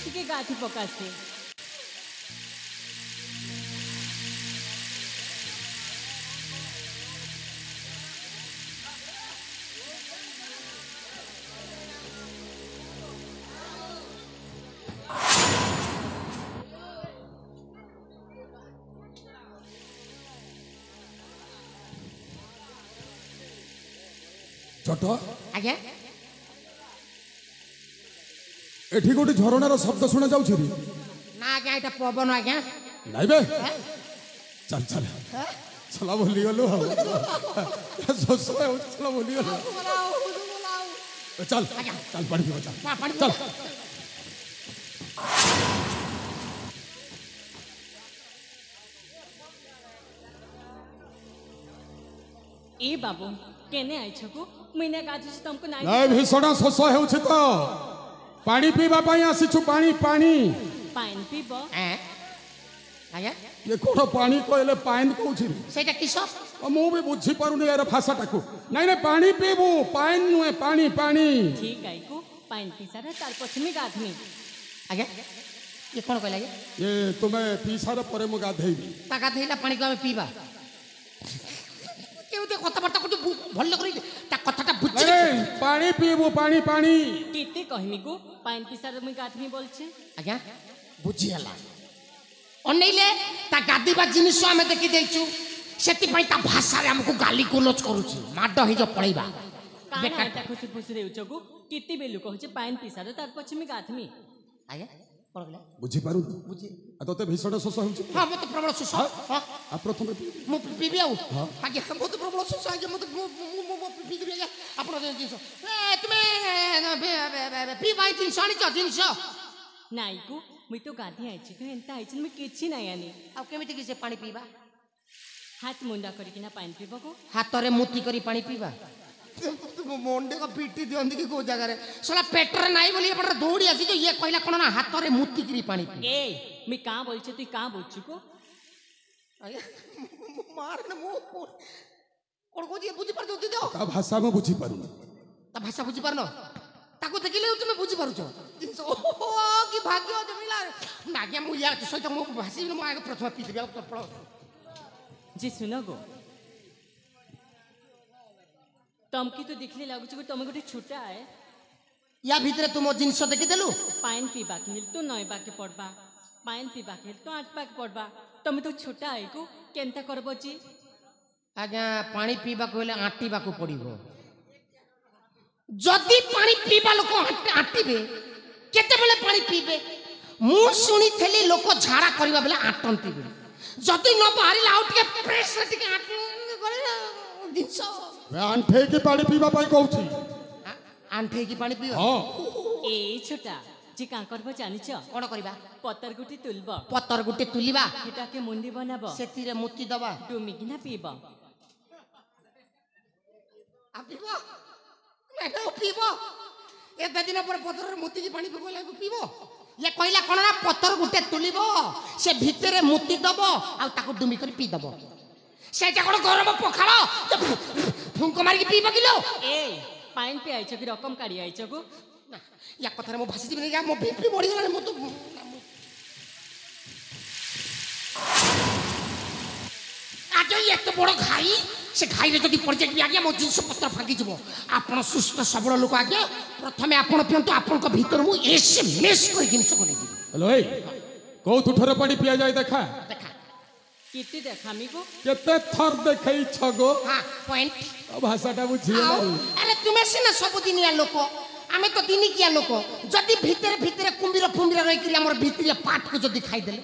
टिके गाठी पकासे छोट आज्ञा एठी गोटे झरणार शब्द शुणा जाउछि रे ना आज्ञा एटा पवन आज्ञा नाइ बे चल चल चला बोली गलो सोसो चला बोली गलो चल चल पानी पीवा चल चल ए बाबू केने आइछ को मैंने गाठी तुमको नाइ नाइ भीषण शोष हेउछि तो पानी पीवा पई आसीछु पानी पानी पाइन पीबो आज्ञा ये कोन पानी कहले पाइन कहउछि रे सेटा किसो मु भी बुझी पारुनी यार भाषाटाकू नहीं नहीं पानी पीबू पाइन नुहे पानी पानी ठीक है को पाइन पीसारे तार पछमी गाधनी आज्ञा ये कोन कहला आज्ञा ये तुम्हें पीसार परे मु गाधेबी ता गाधेला पानी को हम पीबा केउते कथाबार्ता को भल करी ता कथाटा बुझी पानी पीबू पानी पानी केते कहमी को पाइन पीसारे मुई गाधनी बोलछे आज्ञा बुझी हला अनैले ता गादीबा जिनिस हमें देखि देइछु सेति पई ता भाषा रे हमको गाली गोलोच करूची माड हे जो पळैबा बेकार ता खुशी खुशी रेउछ को केते बेलु कहछे पाइन पीसारे तार पछमी गाधनी आज्ञा कोन कहला बुझी पारु बुझी आ तते भीषण शोष हेउछि हां मत प्रबल सुस हां आ प्रथम मु पीबी आउ आज्ञा मत प्रबल सुस आज्ञा मत पीबी आज्ञा आपण जिनिस ए तुमे पीबाई जिनिस आनी छ जिनिस नाइ को मुई तो गाधी आइछि तो एंता आइछि मुई किछि नाइ आनी आ केमिति कि से पानी पीबा हाथ मुंडा करिकिना पाइन पीबो को हातरे मुती करी पानी पीबा मोंडे को पीटी दियंदी कि को जगह रे सला पेटर नाही बोली अपन दौड़ी आसी जो ये कहला कोन ना हातरे मुती करी पानी पी ए मी का बोलछे तू का बोलछु को मार न मो कोन को जे बुझी पर दे दो ता भाषा में बुझी पारु ता भाषा बुझी पारनो ताको देखिले तुमे बुझी पारुछ ओ की भाग्य जमिला नाग्या मु या सहित मो भाषी मो आगे प्रथम पी दिया तो जी सुनो गो तमकी तो दिखले लागु छ तमे गोटे छुटा है या भीतर तुम जिंस देखि देलु पाइन पीबा के हिल तो नय बाके पड़बा पाइन पीबा के हिल तो आठ बाके पड़बा तमे तो छुटा है को केनता करबो जी आज्ञा पानी पीबा को हेले आटीबा को पड़िबो जदी पानी पीबा लोक आटीबे केते बेले पानी पीबे मु सुनी थेली लोक झाड़ा करबा बेले आटंतीबे जदी न बाहरिला आउट के प्रेस टिके आट करे जिंस आंठे के पानी पीवा पई कहउछि आंठे की पानी पीबा हां ए छुटा जी का करबो जानि छ कोन करबा पत्तर गुटी तुलबो पत्तर गुटे तुलिबा हिटा के मुंडी बनाबो सेतिरे मुती दबा डुमिकिना पीबो आ पीबो मैं पीबो एते दिन पर पत्तर मुती की पानी पीबो लागो पीबो ये कहला कोन ना पत्तर गुटे तुलिबो से भितरे मुती दबो आ ताको डुमी कर पी दबो सेटा कोन गरम पखालो फुंको मारी की पीबो किलो ए पाइन पे आइछ कि रकम काढी आइछ को ना या कथा रे मो भाषी दिबे या मो बीपी बढ़ी गला मो तो आज ये तो बड़ घाई से घाई रे जदी पड़ जाई आगे मो जिंस पत्र फागी जबो आपण सुस्त सबल लोक आगे प्रथमे आपण पियंतु आपण को भीतर मु एसएमएस कर जिंस को नहीं हेलो ए को तुठरे पानी पिया जाय देखा देखा किति देखामी को केते थर देखै छगो हां पॉइंट भाषाटा बुझी अरे तुमे सिना सब दिनिया लोक आमे तो दिनिकिया लोक जदी भीतर भीतर कुंबीर फुंबीर रही करी हमर भीतरिया पाट को जदी खाई देले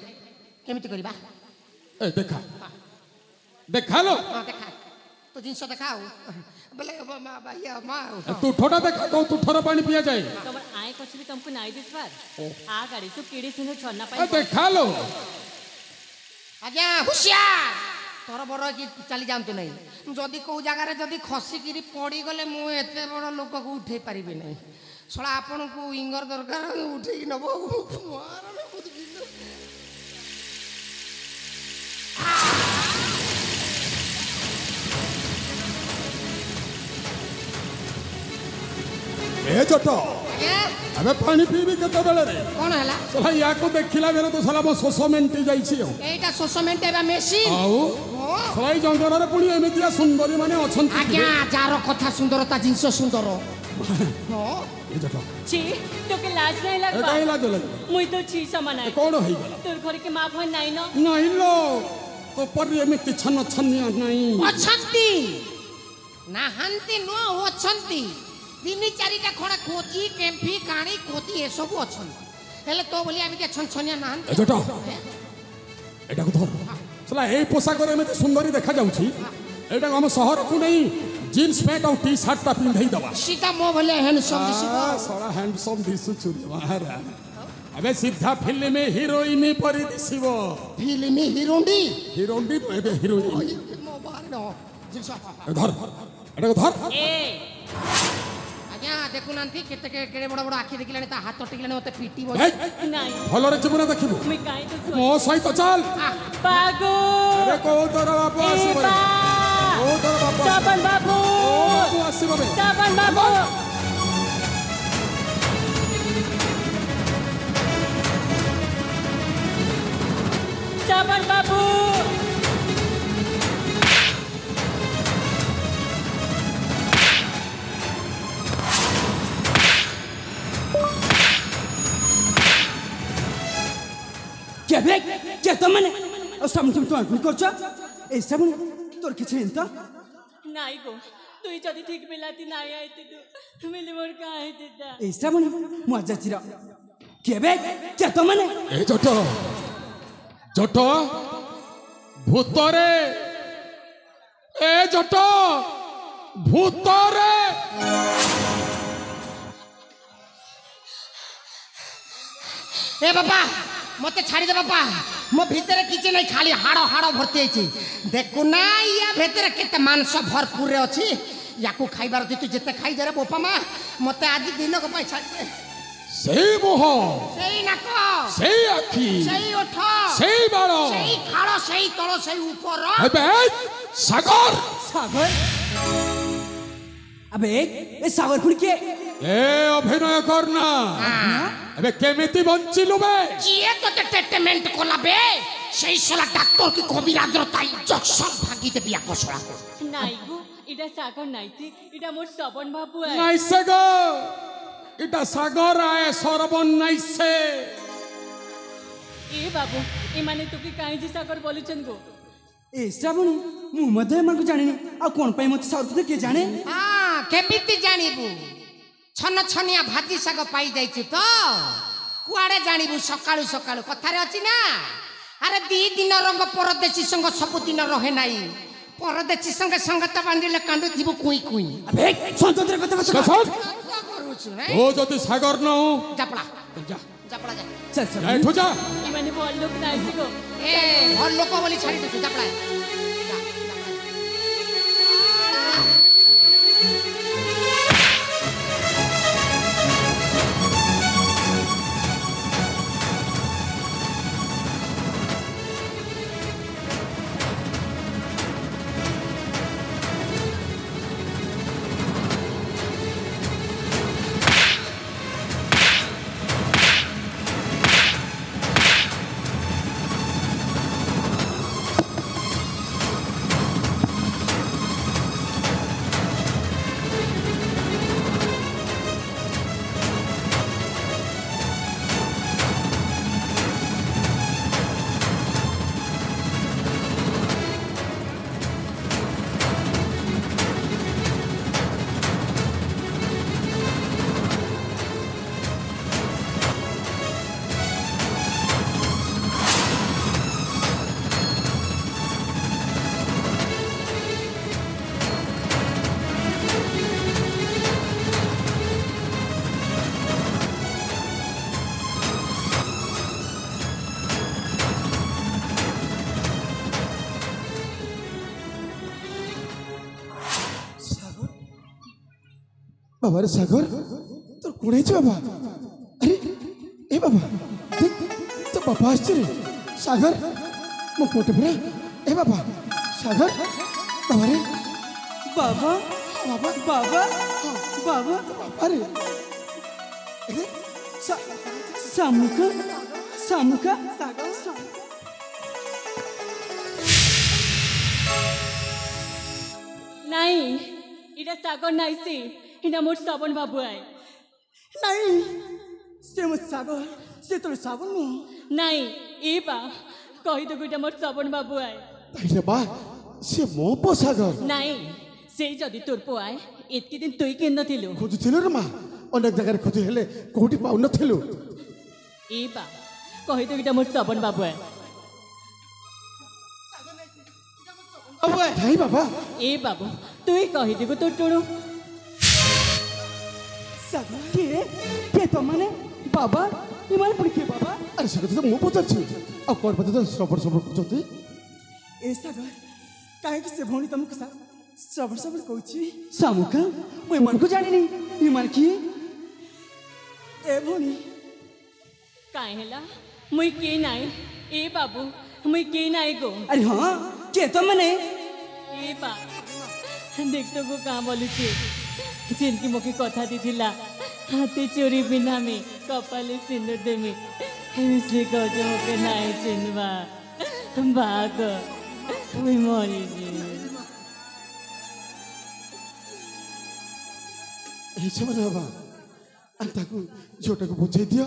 केमिति करबा ए देखा देखा लो हां देखा तो जिंस देखाओ बोले भैया मां तू ठोडा देखा को तू ठोरा पानी पिया जाए तमर आए कछली तुमको नाइ दिस बार आ गाड़ी सु कीड़ी सिनो छन्ना ए पाई देखा लो आज्ञा होशियार तोर बड़ कि चली जानतु नहीं जदि को जगह रे जदि खसी गिरी पड़ी गले मु एते बड़ लोक को उठे पारिबे नहीं सला आपन को इंगर दरकार उठे नबो मारने खुद बिल्लो ए जट आज्ञा अबे पानी पीबी केते बेले रे कौन है साला या को देखिला बेरे तो साला मो शोष मेंटी जाईछि हो एटा सोसमेंट एबा मेसिन आउ साला जंगल रे पुणी एमितिया सुंदरी माने अछंती आज्ञा जार कथा सुंदरता जिंस सुंदर हो ए जटा छी तोके लाज नहीं ए लगबा काई लाज लगे मुई तो छी समान है कोन होई गला तोर घर के मां भन नाही न नहीं लो तो पर एमिति छन छनिया नहीं अछंती नाहंती नो अछंती तीन चारिटा खड़ा कोची केम्फी काणी कोती ए सब अछंती हेले तो बोली आबि के छन छनिया नाहंती ए जटा एटा को धर साला ए पोशाक रे एमिति सुंदरी देखा जाउछि एटा हम शहर को नहीं जीन्स पैंट और टी शर्ट ता पिंधई दबा सीधा मो भले हैंडसम दिसिबो साला हैंडसम दिसु चुरी मारा अबे सीधा फिल्म में हीरोइन पर दिसिबो फिल्मी हिरोंडी हीरोइन एबे हीरोइन मो बाहर न जिंस धर एटा को धर ए आज्ञा देखु नांती केते केड़े बड़ बड़ आखि देखिलानी ता हाथ टटिलानी मते पीटी बो नाही भलरे जीवन देखिबो मुई काई तो मो सहित चल पागो अरे को तोर बाप आसीबो ओ तोर बाप साबन बाबू बाबू आसीबो बे साबन बाबू साबन बाबू কেবে কে তো মানে সামনে তুমি তুমি করছো এই সামনে তোর কিছু এনতা नाही गो তুই যদি ঠিক বেলাতি নাই আইতে তো মিলে মোর কা আইতে তা এই সামনে মজা চিরা কেবে কে তো মানে এ জট জট ভূতরে এ জট ভূতরে ए बाबा मते छाड़ी दे बाबा मो भीतर किछ नहीं खाली हाड़ो हाड़ो भर्ती आइछि देखु ना या भीतर केते मांस भरपूर रे अछि याकू खाइबार दे तू जेते खाइ दे रे बोपा मा मते आज दिन को पै छाड़ी दे সেই মোহ सेई नाक সেই আখি सेई ओठ সেই বাড় सेई खाड़ो सेई तळो सेई ऊपर এবে সাগর সাগর আবে এ সাগর ফুল কে এ অভিনয় কর না এবে কেমিতি বঞ্চিলু বে जिए तो ट्रीटमेंट कोलाबे सेई सोला डॉक्टर की कबिराज रो ताई जक्सन भागी दे बिया कोसला নাই গো এটা সাগর নাইছি এটা মোর সাবন বাবু আই নাইছে গো এটা সাগর আয় সরবন নাইছে এ বাবু এ মানে তোকে কাই যে সাগর বলেছেন গো এ শ্রাবণী মু মধ্যে এমানকু জানিনি আর কোন পাই মতে সাগর কে জানে हां केमिति जानिबु छन छनिया भाजी साग पाई जाइछि तो कुआडे जानिबु सकाळु सकाळु कथारे अछि ना अरे दी दिन रंग परदेशी संग सब दिन रहे नाही परदेशी संग संगत बांधिले कांदु थिबु कुई कुई আবে স্বতন্ত্র কথা কথা শোন करूछु नै ও যদি সাগর ন जापड़ा যা जापड़ा जा চল চল এঠু যা এ মানে বল লোক নাইছি গো ए घर लोक बोली छाडी दछु जापड़ा जा বাবা রে সাগর তোর কোন হয়েছে বাবা আরে এ বাবা দেখ তো বাবা আসছে রে সাগর মো পোটে পড়া এ বাবা সাগর বাবা রে বাবা বাবা বাবা বাবা বাবা রে শামুকা শামুকা নাই এটা সাগর নাইছি এটা মোর শ্রবণ বাবু আয় নাই সে ମୋ ସାଗର ସେ ତୋର ସାଗର ନୁହଁ নাই এ বা কহিদেবু এটা মোর শ্রবণ বাবু আয় তাইলে মা সে ମୋ ପୁଅ ସାଗର নাই সেই যদি তোর পো আয় এতকি দিন তুই কেন নথিলু ଖୋଜୁଥିଲୁ ରେ ମା ଅନେକ ଜାଗାରେ ଖୋଜି ହେଲେ କୋଉଠି ପାଉନଥିଲୁ এ বা কহিদেবু এটা মোর শ্রবণ বাবু আয় ନାଇଁ ବାବା এ বাবু তুই কহিদেবু তোর টুণু ସାଗର କିଏ ତମାନେ ବାବା ଏମାନେ ପୁଣି କିଏ ବାବା ଆରେ ସେ କଥା ତ ମୁଁ ପଚାରୁଛି ଆଉ କ'ଣ ପଚାରୁଛ ଶ୍ରବଣ ଶ୍ରବଣ କରୁଛନ୍ତି ଏ ସାଗର କାହିଁକି ସେ ଭଉଣୀ ତମକୁ ଶ୍ରବଣ ଶ୍ରବଣ କହୁଛି ଶାମୁକା ମୁଁ ଏମାନଙ୍କୁ ଜାଣିନି ଏମାନେ କିଏ ଏ ଭଉଣୀ কাই হেলা মুই কে নাই এ বাবু মুই কে নাই গো ଆରେ ହଁ କିଏ ତମାନେ এ বা দেখতো গো কাঁ বলুছে जिनकी मुखी कथा दिथिला हाथी चोरी बिना में कपाले सिंदूर देमी से कह मुके नाई चिन्हवा भाग मुई मरी जी ଏଇସବୁ ବାବା ଆଉ ତାକୁ ଝିଅଟାକୁ ବୁଝେଇ ଦିଅ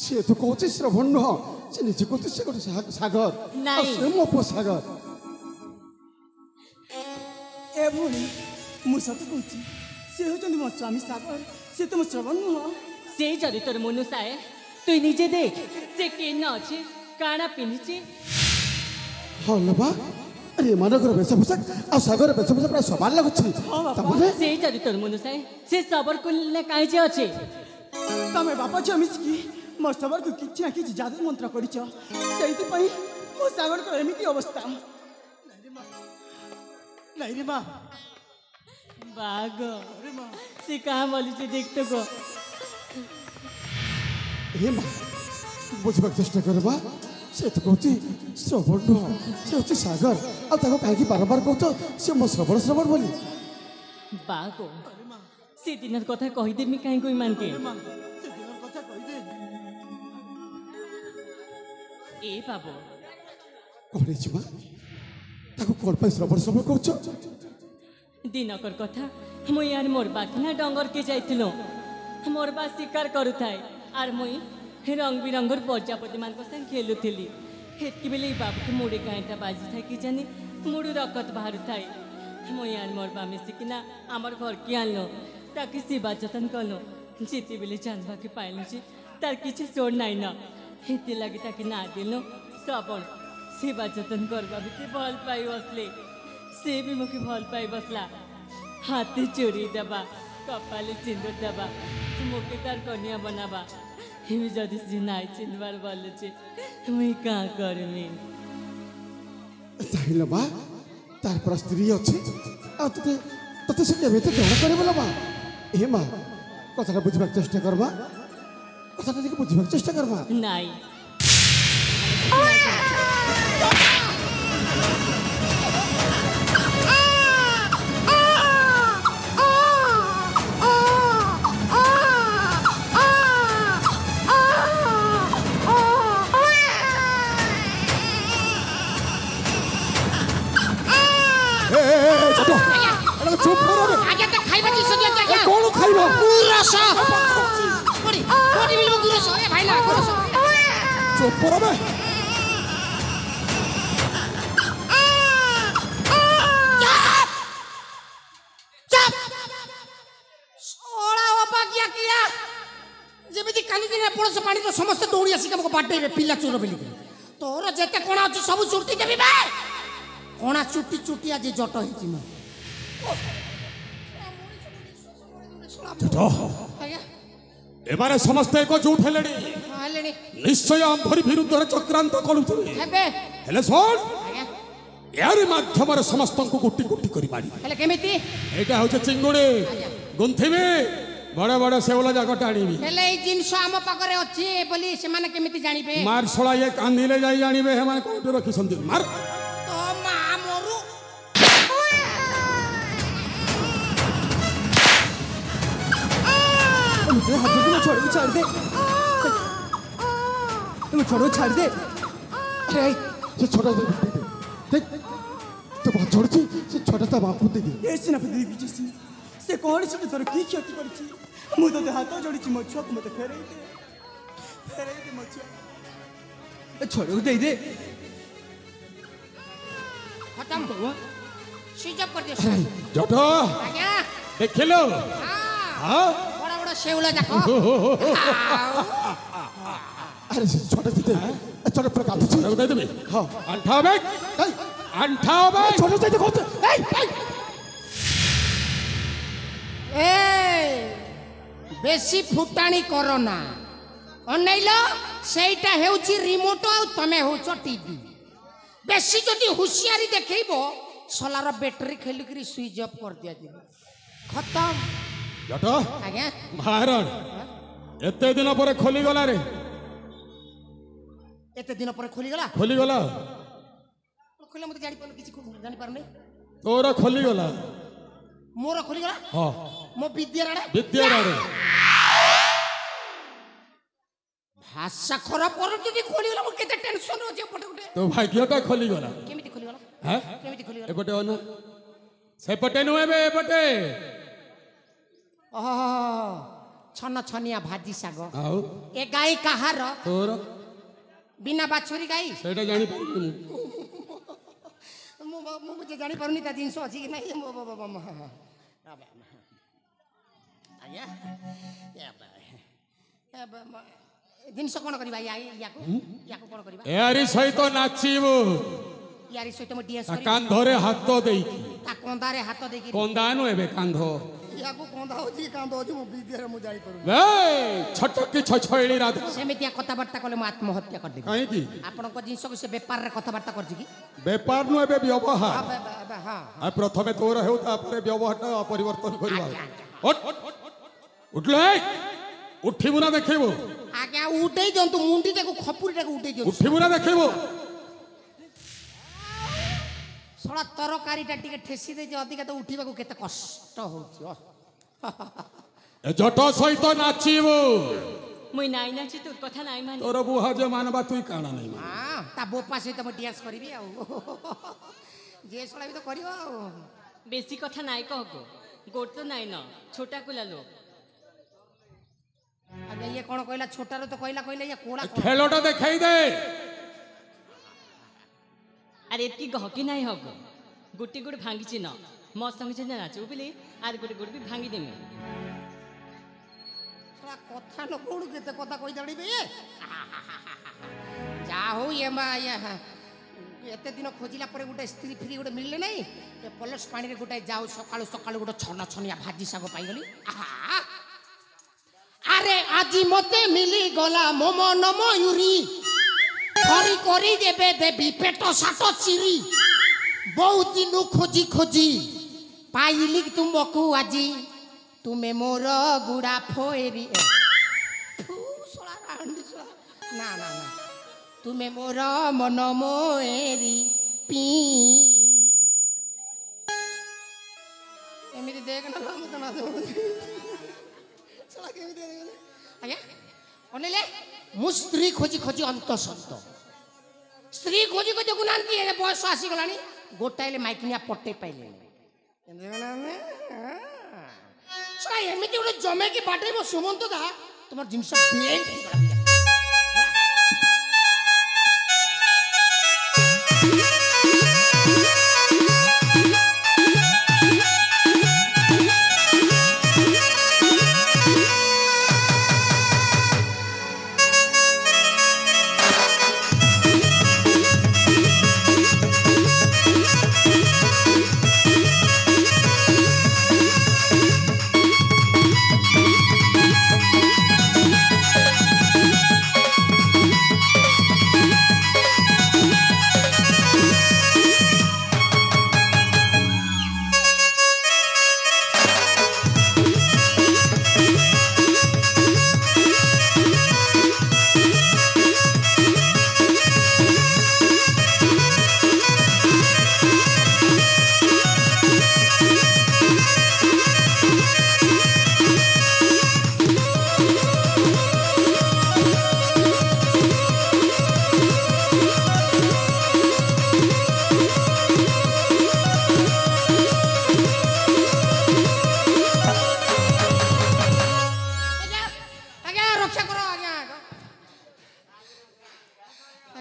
ସିଏ ତ କହୁଛି ଶ୍ରବଣ ନୁହଁ ସେ ନିଜେ କହୁଛି ସେ ଗୋଟେ ସାଗର ନାଇଁ। ଆଉ ସେ ମୋ ପୁଅ ସାଗର ଏ ଭଉଣୀ ମୁଁ ସତ କହୁଛି ସେ ହେଉଛନ୍ତି ମୋ ସ୍ୱାମୀ ସାଗର ସେ ତୁମ ଶ୍ରବଣ ନୁହଁ से जदि तोर मनुष्य है तु निजे देख से केन अच्छे काना पिंधिची ହଁ ଲୋ ବା ଆରେ ଏମାନଙ୍କର ବେଶଭୂଷା ଆଉ ସାଗର ବେଶଭୂଷା ପ୍ରାୟ ସମାନ ଲାଗୁଛି ତାମାନେ से जदि तोर मनुष्य है से सबर कुल काई जे अच्छे ତମେ ବାପ ଝିଅ ମିଶିକି ମୋ ଶବରକୁ କିଛି ନା କିଛି ଯାଦୁ ମନ୍ତ୍ର କରିଛ ସେଇଥିପାଇଁ ମୋ ସାଗରଙ୍କର ଏମିତି ଅବସ୍ଥା ନାଇରେ ମା बाग से कहाँ बोली देख तो गो ଏ ମା ବୁଝିବାକୁ ଚେଷ୍ଟା କର ବା ସେ ତ କହୁଛି ଶ୍ରବଣ ନୁହଁ ସେ ହଉଛି ସାଗର ଆଉ ତାକୁ କାହିଁକି ବାରମ୍ବାର କହୁଛ ସେ ମୋ ଶ୍ରବଣ ଶ୍ରବଣ ବୋଲି बाग से दिन कथा कहीदेमी कहीं कोई मान के ए बाबू କ'ଣ ହେଇଛି ମା ତାକୁ କ'ଣ ପାଇଁ ଶ୍ରବଣ ଶ୍ରବଣ କରୁଛ दिनकर कथा मुई यार मोर बाकिना डंगर के जाइथिलो मोर बा शिकार करुथाय आर मुई रंग बिरंगर प्रजापति मान संग खेलुथिली हेतकी बेले बाबू के मुड़े कांटा बाजी थाय कि जानी मुड़ू रकत बाहर थाय मुई यार मोर बा मिसिकिना आमर घर के आनलो ताकि सेवा जतन कलो जीती बेले जानवा के पाइलु छी तार किछ सोड़ नाइ न हेती लागि ताकि ना दिलो श्रवण सेवा जतन करबा भी भल पाई बसले से भी मुखे भल पाई बसला हाथी चोरी देबा कपाले सिंदूर देबा मुखे तार कन्या बनाबा हिमी जदि से नाइ चिनबार बोलुचे मुई का करमी ଚାହିଁଲ ମା ତାର ପରା ସ୍ତ୍ରୀ ଅଛି ଆଉ ତତେ ତତେ ସେ କେମିତି ଗ୍ରହଣ କରିବ ଲୋ ମା ଏ ମା କଥାଟା ବୁଝିବାକୁ ଚେଷ୍ଟା କରବା କଥାଟା ଟିକେ ବୁଝିବାକୁ ଚେଷ୍ଟା କରବା ନାଇ ଚୁପ୍ କର ରେ ଆଜ୍ଞା ତ ଖାଇବା ଜିନିଷ ଦିଅନ୍ତୁ ଆଜ୍ଞା କ'ଣ ଖାଇବ ଗୁରସ କୋଡ଼ି କୋଡ଼ି ମିଳିବ ଗୁରସ ଏ ଭାଇନା ଗୁରସ ଚୁପ୍ କର ରେ ଯେମିତି କାଲି ଦିନ ପଣସ ପାଣିର ସମସ୍ତେ ଦୌଡ଼ି ଆସିକି ଆମକୁ ବାଟେଇବେ ପିଲା ଚୋର ବୋଲିକି ତୋର ଯେତେ କଣା ଅଛି ସବୁ ଚୁଟି ଦେବି ବେ କଣା ଚୁଟି ଚୁଟି ଆଜି ଜଟ ହେଇଛି ମୁଁ ଆଜ୍ଞା ଏମାନେ ସମସ୍ତେ ଏକଜୁଟ ହେଲେଣି ହେଲେଣି ନିଶ୍ଚୟ ଆମ୍ଭରି ବିରୁଦ୍ଧରେ ଚକ୍ରାନ୍ତ କରୁଥିବେ ହେବେ ହେଲେ ଶୁଣ ଆଜ୍ଞା ଏହାରି ମାଧ୍ୟମରେ ସମସ୍ତଙ୍କୁ ଗୋଟି ଗୋଟି କରି ମାରିବେ ହେଲେ କେମିତି ଏଇଟା ହଉଛି ଚିଙ୍ଗୁଡ଼ି ଗୁନ୍ଥିବି ବଡ଼ ବଡ଼ ଶେଉଳ ଯାକ ଟାଣିବି ହେଲେ ଏଇ ଜିନିଷ ଆମ ପାଖରେ ଅଛି ବୋଲି ସେମାନେ କେମିତି ଜାଣିବେ ମାର୍ଶଳା ଇଏ କାନ୍ଦିଲେ ଯାଇ ଜାଣିବେ ସେମାନେ କୋଉଠି ରଖିଛନ୍ତି ମାର ତ ମା ମରୁ अरे हाथ में छोड़ को छाड़ दे तुम छोड़ो छाड़ दे अरे आई से छोटा दे देख तो बात छोड़ছি से छोटा ता बापू दे दे ए सेनापति विजय सिंह से कौन से तोर की क्षति करछि मु तो हाथ जोड़िछि मो छुआ को मते फेरै दे मो छुआ ए छोड़ो दे दे खत्म स्विच ऑफ कर दियो जट आज्ञा देख लो हां बड़ा बड़ा शेवला जाको अरे से छोटा दे छोटा पर काट छी दे देबे हां अंठा बे अंठा बे छोटा दे कोते ए बेसी फुटाणी करो ना अनैलो सेटा हेउची रिमोट आ तमे होचो टीवी बेसी जदी हुशियारी देखैबो सोलार बैटरी खेलिकरी स्विच ऑफ कर दिया दिबो खत्म जट आज्ञा महाराज एते दिन पर खोली गला रे एते दिन पर खोली गला खोली गला खोले मते जानि पर किछि जानि पारने तोर खोली गला मोर खोली गला हां मो विद्या रे भाषा खराब कर जदी खोली गला मो केते टेंशन हो जे पटे उठे तो भाग्यटा खोली गला केमिति खोली गला हैं केमिति खोली गला एपटे अनु सेपटे नु एबे एपटे ओह छन छनिया भाजी साग आउ ए गाय कहार तोर बिना बाछुरी गाई सेटा जानि पारि मो मुझे जानि पारुनी ता जिंस अछि कि नहीं मो आज्ञा जिनस कोन करबा याको कोन करबा एरी सहित नाचिबो यारी सहित म डीएस करी कांधरे हाथ देई ता कोंदारे हाथ देकी कोंदानो एबे कांध याको कोंदा होची कांद होची मो विद्या मु जानि पारुनी ए छटकी छछैली राधा सेमितिया कथाबार्ता कले म आत्महत्या कर देबी काहे की आपण को जिनस को से व्यापार रे कथाबार्ता करछि की व्यापार नु एबे व्यवहार हां आ प्रथमे तोर हेउ तापरे व्यवहारटा परिवर्तन करबा उठ उठले उठिबु ना देखैबो आज्ञा उठै जंतु मुंडी टाको खपुरी टाको उठै जंतु उठिबु ना देखैबो सळा तरकारीटा टिके ठेसी दे जे अधिक तो उठिबा को केते कष्ट होची ए जट सहित नाचिबो मुई नाई नाची तोर कथा नाई मानी तोर बुहा जे मानबा तुई काना नहीं हां ता बोपा सहित म डांस करबी आ जे सळा भी तो करियो आ बेसी कथा नाई कहगो गोट तो नाई न छोटा कुला लो आज्ञा ये कोन कहला छोटा रो तो कहला ये कोला खेलटा देखाई दे अरे एतकी गहकी नाई हगो गुटी गुड़ भांगी छि न मो संग जे नाचो बिले आर गुटी गुड़ भी भांगी देमी सळा कथा न कोड केते कथा कहि दड़ीबे जा हो ये मा ये एते दिन खोजिला परे गुटे स्त्री फ्री गुटे मिलले नहीं ए पलस पानी रे गुटे जाऊ सकाळु सकाळु गुटे छन छनिया भाजी साग पाई गली अरे आजी मते मिली गला मोम नम यूरी हरी करी देबे देबी पेट साटो चिरी बहुत दिन खोजी खोजी पाइली तुमको आजी तुमे मोर गुड़ा फोएरी ना ना ना तुमे मोर मन मोएरी पी एमिति देख ना मत ना चला केमिति आज्ञा अनेले मु स्त्री खोजी खोजी अंत सत्त स्त्री खोजी खोजी गुनांती है बयस आसी गलानी गोटाइले माइकिनिया पट्टे पाइले सला एमिति उडे जमे की बाटेबो सुमंत दा तुमर जिंस बेंट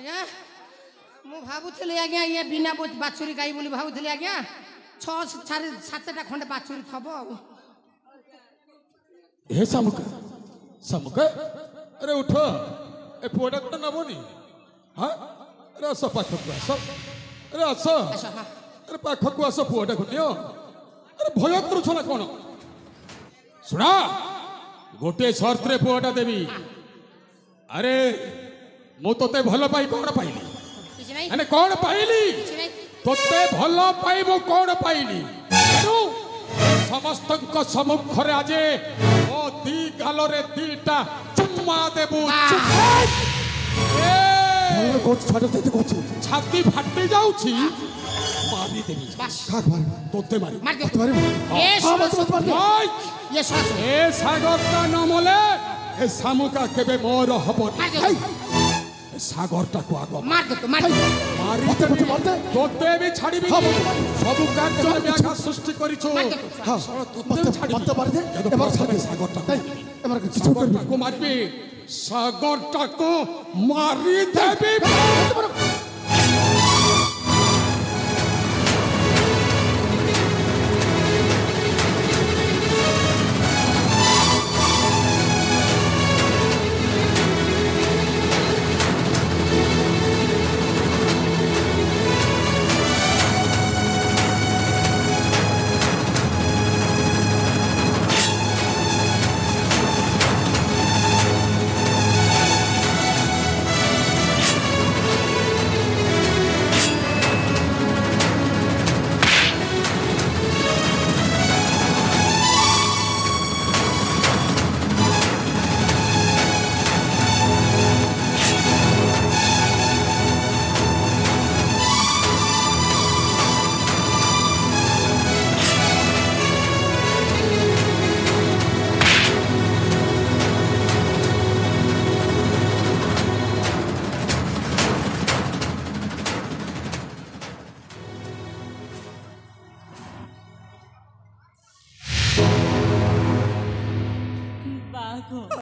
ଆଜ୍ଞା ମୁଁ ଭାବୁଥିଲି ଆଜ୍ଞା ଇଏ ବିନା ବାଛୁରୀ ଗାଈ ବୋଲି ଭାବୁଥିଲି ଆଜ୍ଞା 6-7ଟା ଖଣ୍ଡେ ବାଛୁରୀ ଥବ ଆଉ हे सामुका सामुका अरे उठ ए पुआटा कोटा नबनी हाँ अरे आस पाखक आस अरे आस ଆସ ହଁ अरे पाखक आस पुआटा को नियो अरे भय करूछ ना कोन सुना गोटे शर्त रे पुआटा देवी अरे मु तोते भल पाई कोन पाइली କିଛି ନାହିଁ अने कोन पाइली କିଛି ନାହିଁ तोते भल पाई मु कोन पाइली तेणु समस्तଙ୍କ ସମ୍ମୁଖରେ ଆଜି ଓ ଦି ଗାଲରେ ଦିଟା ଚୁମ୍ମା ଦେବୁ ଭଲ କୋଚ୍ ଛାଡ଼ ଦେତେ କୋଚ୍ ଛାତି ଫାଟି ଯାଉଛି ମାରି ଦେବି ବାସ୍ କାହାକୁ ମାରିବ ତୋତେ ମାରି ମାରି ଦିଅ ତୁ ମାରିବ ଏ ହଁ ମତେ ମତେ ମାରିଦେ ଇଏ ଶ୍ୱାସ ଏ ସାଗରଟା ନ ମଲେ ଏ ଶାମୁକା କେବେ ମୋର ହବନି ମାରି ଦିଅ ଏ ସାଗରଟାକୁ ଆଗ ମାରି ଦିଅ ମାରି ଦିଅ ମାରି ମତେ ମତେ ମାରିଦେ ତୋତେ ବି ଛାଡ଼ିବି ହଁ, ମତେ ମାରି। ସବୁ କାର୍ଯ୍ୟରେ ବ୍ୟାଘାତ ସୃଷ୍ଟି କରିଛୁ ମାରି ଦିଅ ହଁ ମତେ ମତେ ମାରିଦେ ଏবার ଛାଡି ସାଗରଟାକୁ ଏবার କିଛି କରିବି ସାଗରଟାକୁ ମାରିବି ସାଗରଟାକୁ ମାରିଦେବି